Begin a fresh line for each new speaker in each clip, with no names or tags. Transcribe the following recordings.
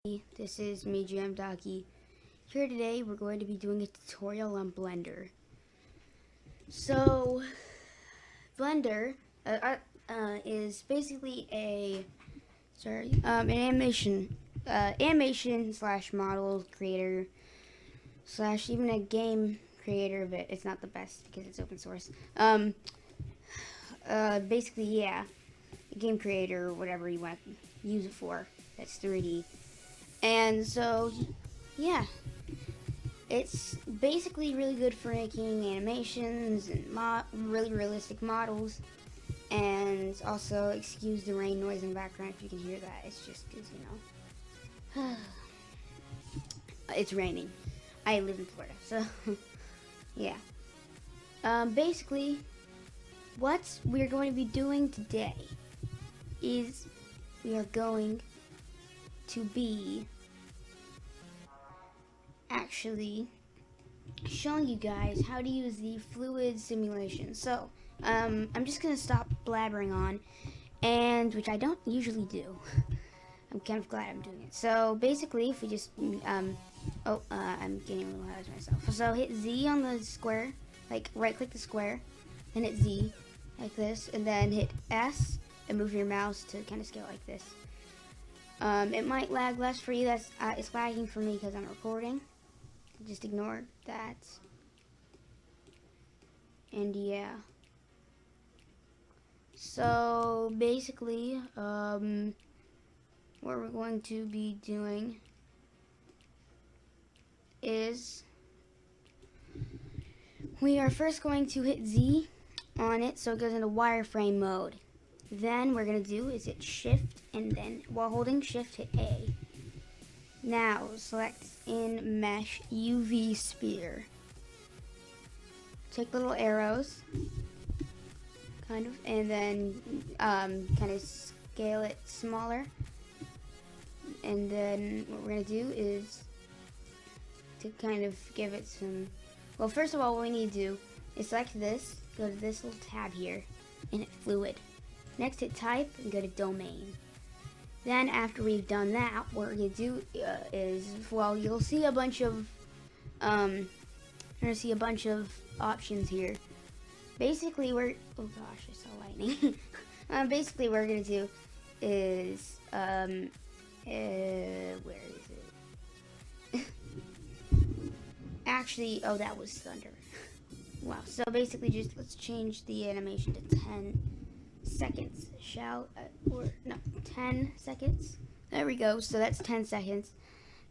This is me, JamDoggie. Here today, we're going to be doing a tutorial on Blender. So, Blender is basically an animation slash model creator slash even a game creator, but it's not the best because it's open source. Basically, yeah, a game creator or whatever you want to use it for. That's 3D. And so, yeah, it's basically really good for making animations and really realistic models. And also, excuse the rain noise in the background if you can hear that. It's just because, it's raining. I live in Florida, so, yeah. Basically, what we're going to be doing today is we are going to be actually showing you guys how to use the fluid simulation. So I'm just gonna stop blabbering on, and which I don't usually do. I'm kind of glad I'm doing it. So basically, if we just I'm getting a little ahead of myself. So hit Z on the square, like right click the square, then hit Z like this, and then hit S and move your mouse to kind of scale like this. It might lag less for you. It's lagging for me because I'm recording. Just ignore that. And yeah. So basically, what we're going to be doing is we are first going to hit Z on it so it goes into wireframe mode. Then we're going to do is hit shift, and then while holding shift hit A. Now select in mesh UV sphere. Take little arrows, kind of, and then kind of scale it smaller. And then what we're going to do is to kind of give it some, well, first of all, what we need to do is select this, go to this little tab here, and hit fluid. Next hit type and go to domain. Then after we've done that, what we're going to do is, well, you'll see a bunch of options here. Basically, oh gosh, I saw lightning. Basically, what we're going to do is, where is it? Actually, oh, that was thunder. Wow, so basically just let's change the animation to 10 seconds, 10 seconds. There we go, so that's 10 seconds.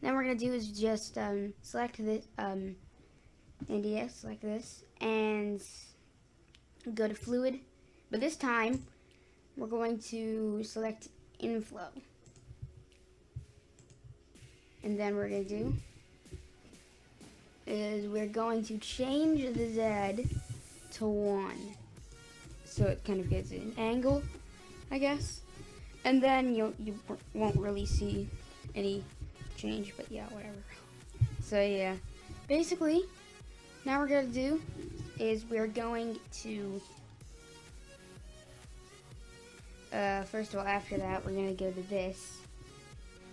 Then what we're going to do is just select this, select this, and go to fluid. But this time, we're going to select inflow. And then what we're going to do is we're going to change the Z to 1. So it kind of gets an angle, I guess. And then you won't really see any change, but yeah, whatever. So yeah, basically, now what we're going to do is we're going to, first of all, after that, we're going to go to this.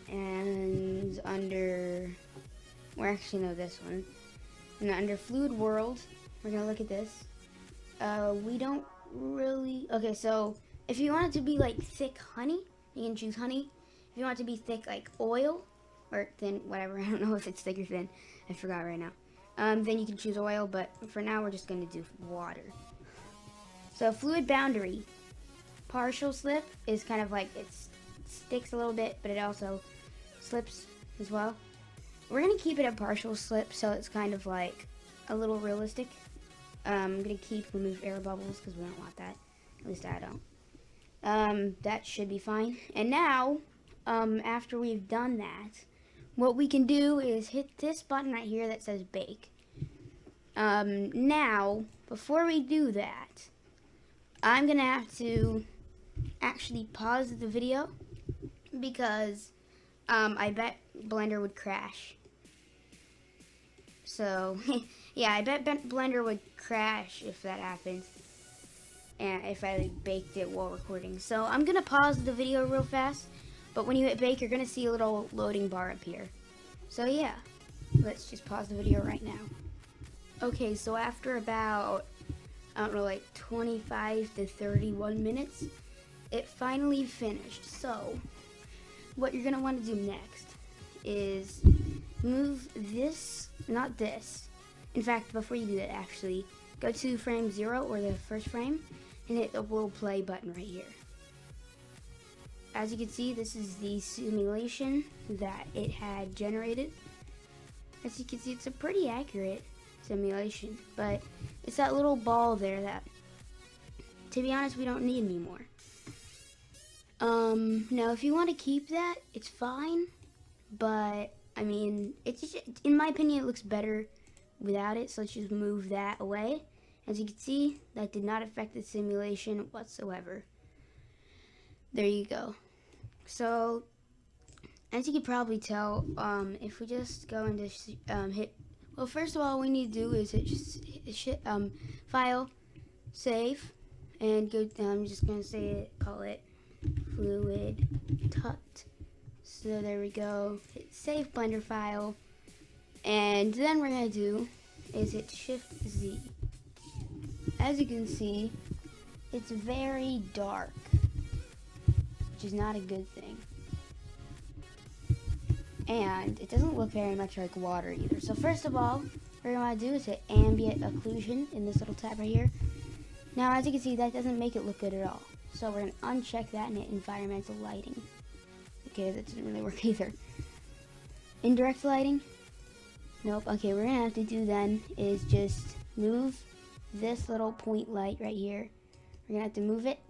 And under, this one. And under fluid world, we're going to look at this. We don't really, okay, so if you want it to be like thick honey, you can choose honey. If you want it to be thick like oil, or thin, whatever, I don't know if it's thick or thin, I forgot right now. Then you can choose oil, but for now we're just going to do water. So fluid boundary, partial slip is kind of like it sticks a little bit, but it also slips as well. We're going to keep it a partial slip, so it's kind of like a little realistic. I'm going to remove air bubbles because we don't want that. At least I don't. That should be fine. And now, after we've done that, what we can do is hit this button right here that says bake. Now, before we do that, I'm going to have to actually pause the video because I bet Blender would crash. So, yeah, I bet Blender would crash if that happens, and if I baked it while recording. So I'm gonna pause the video real fast, But when you hit bake, you're gonna see a little loading bar appear. So yeah, let's just pause the video right now. Okay, so after about, I don't know, like 25 to 31 minutes, it finally finished. So what you're gonna want to do next is move this, not this. In fact, before you do that, actually, go to frame 0 or the first frame and hit the little play button right here. As you can see, this is the simulation that it had generated. As you can see, it's a pretty accurate simulation, but it's that little ball there that, to be honest, we don't need anymore. Now if you want to keep that, it's fine, but I mean, it's just, in my opinion, it looks better without it, so let's just move that away. As you can see, that did not affect the simulation whatsoever. There you go. So, as you can probably tell, if we just go into hit, well, first of all, we need to do is hit file, save, and go. I'm just gonna say it, call it fluid tut. So there we go. Hit save Blender file, and then we're gonna do is hit Shift Z. As you can see, it's very dark, which is not a good thing. And it doesn't look very much like water either. So first of all, what we're going to do is hit ambient occlusion in this little tab right here. Now as you can see, that doesn't make it look good at all. So we're going to uncheck that and hit environmental lighting. Okay, that doesn't really work either. Indirect lighting? Nope. Okay, what we're going to have to do then is just move this little point light right here. We're going to have to move it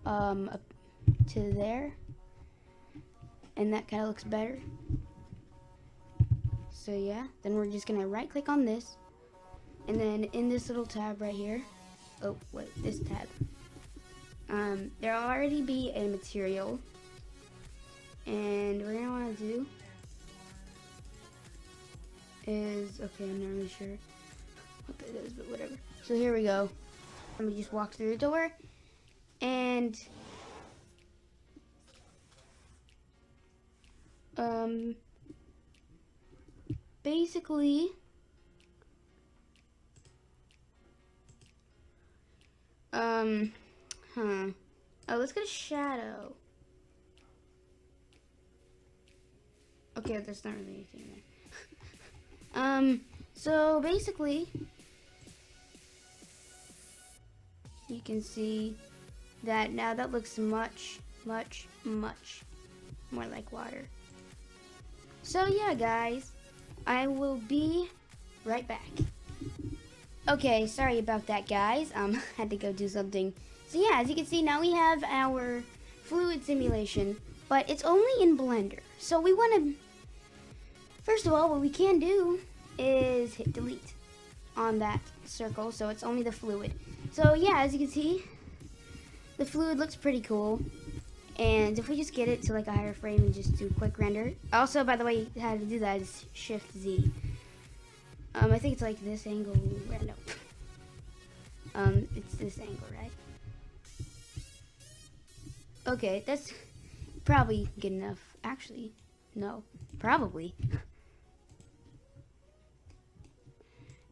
up to there. And that kind of looks better. So yeah, then we're just gonna right click on this, and then in this little tab right here, oh wait, this tab, there'll already be a material, and what we're gonna want to do is, okay, I'm not really sure what that is, but whatever. So here we go. Let me just walk through the door, and basically, oh, let's get a shadow. Okay, there's not really anything there. So basically, you can see that now that looks much more like water. So yeah, guys, I will be right back. Okay, sorry about that, guys. Had to go do something. So yeah, as you can see, now we have our fluid simulation, but it's only in Blender. So we want to, first of all, what we can do is hit delete on that circle, so it's only the fluid. So yeah, as you can see, the fluid looks pretty cool. And if we just get it to like a higher frame and just do quick render. Also, by the way, how to do that is Shift Z. I think it's like this angle. No. It's this angle, right? Okay, that's probably good enough. Actually, no, probably.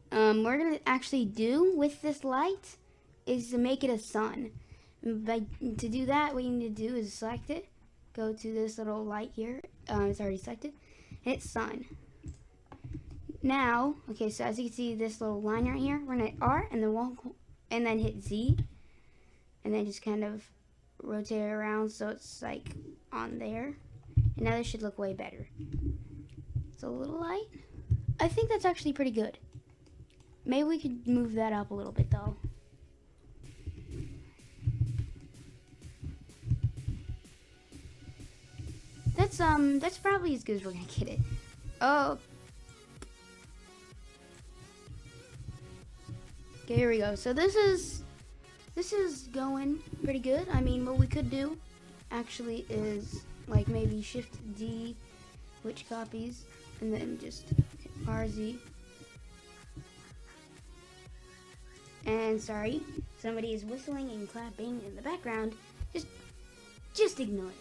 What we're gonna actually do with this light is to make it a sun. To do that, what you need to do is select it, go to this little light here, it's already selected, and hit sun. Now, okay, so as you can see this little line right here, we're gonna hit R and then hit Z, and then just kind of rotate it around so it's like on there. And now this should look way better. It's a little light. I think that's actually pretty good. Maybe we could move that up a little bit though. That's probably as good as we're gonna get it. Oh. Okay, here we go. So this is going pretty good. I mean, what we could do actually is like maybe Shift D, which copies, and then just hit RZ. And sorry, somebody is whistling and clapping in the background. Just ignore it.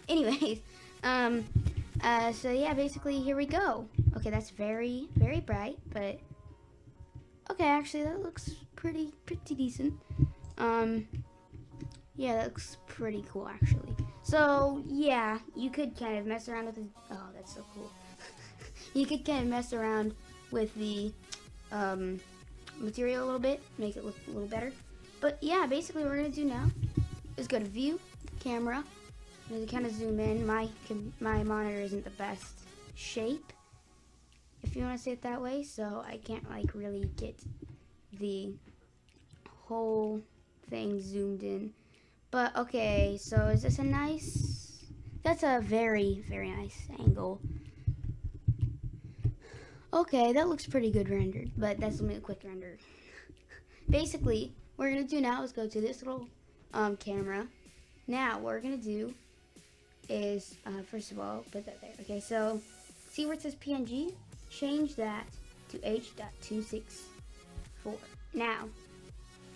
Anyways, So yeah, basically here we go. Okay, that's very, very bright, but okay, actually that looks pretty decent. Yeah, that looks pretty cool actually. So yeah, you could kind of mess around with it. Oh, that's so cool. You could kind of mess around with the material a little bit, make it look a little better. But yeah, basically what we're gonna do now is go to view, camera, and to kind of zoom in. My monitor isn't the best shape, if you want to say it that way, so I can't like really get the whole thing zoomed in. But okay, so is this a nice? That's a very, very nice angle. Okay, that looks pretty good rendered, but that's only a quick render. Basically, what we're gonna do now is go to this little camera. Now, what we're gonna do is, first of all, put that there. Okay, so see where it says PNG? Change that to H.264. Now,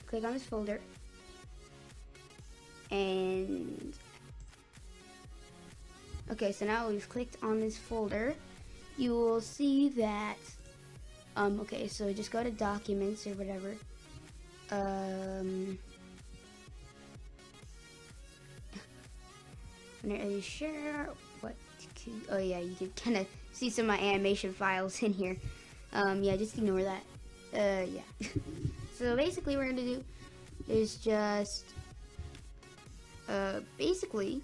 click on this folder, and okay, so now we've clicked on this folder. You will see that, okay, so just go to documents or whatever. Are you sure what? Oh yeah, you can kind of see some of my animation files in here. Yeah, just ignore that. Yeah. So basically, what we're gonna do is just basically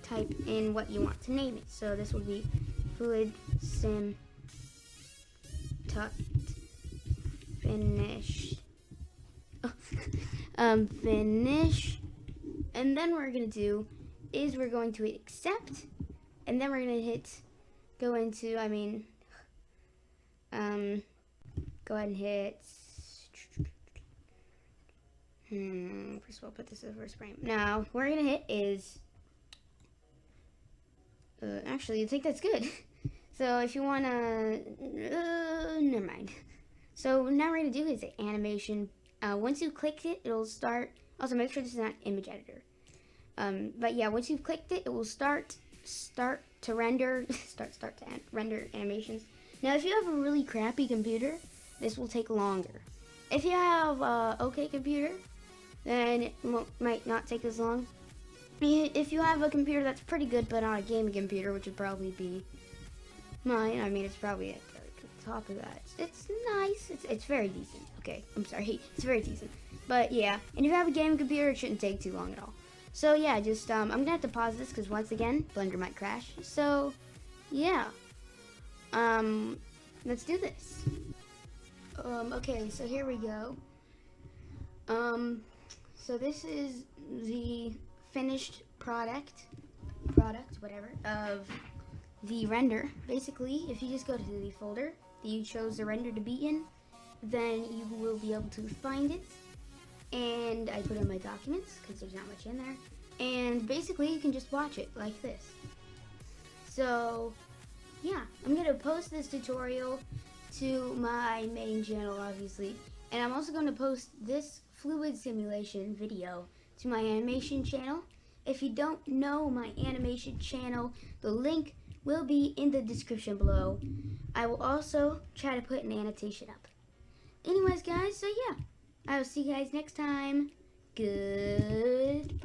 type in what you want to name it. So this will be fluid sim tut finish. Finish. And then what we're gonna do is we're going to hit accept, and then we're gonna hit go into, go ahead and hit. First of all, put this as first frame. Now, what we're gonna hit is. Actually, I think that's good. So if you wanna, never mind. So now we're gonna do is animation. Once you click it, it'll start. Also, make sure this is not image editor. But yeah, once you've clicked it, it will start to render, render animations. Now, if you have a really crappy computer, this will take longer. If you have a okay computer, then it might not take as long. If you have a computer that's pretty good, but not a gaming computer, which would probably be mine. It's probably at the top of that. It's nice. It's very decent. Okay, I'm sorry. It's very decent. But yeah, and if you have a gaming computer, it shouldn't take too long at all. So yeah, just I'm gonna have to pause this because once again, Blender might crash. So yeah, let's do this. Okay, so here we go. So this is the finished product, whatever, of the render. Basically, if you just go to the folder that you chose the render to be in, then you will be able to find it. And I put in my documents because there's not much in there. And basically, you can just watch it like this. So yeah, I'm gonna post this tutorial to my main channel, obviously, and I'm also gonna post this fluid simulation video to my animation channel. If you don't know my animation channel, the link will be in the description below. I will also try to put an annotation up. Anyways, guys, so yeah, I will see you guys next time. Goodbye.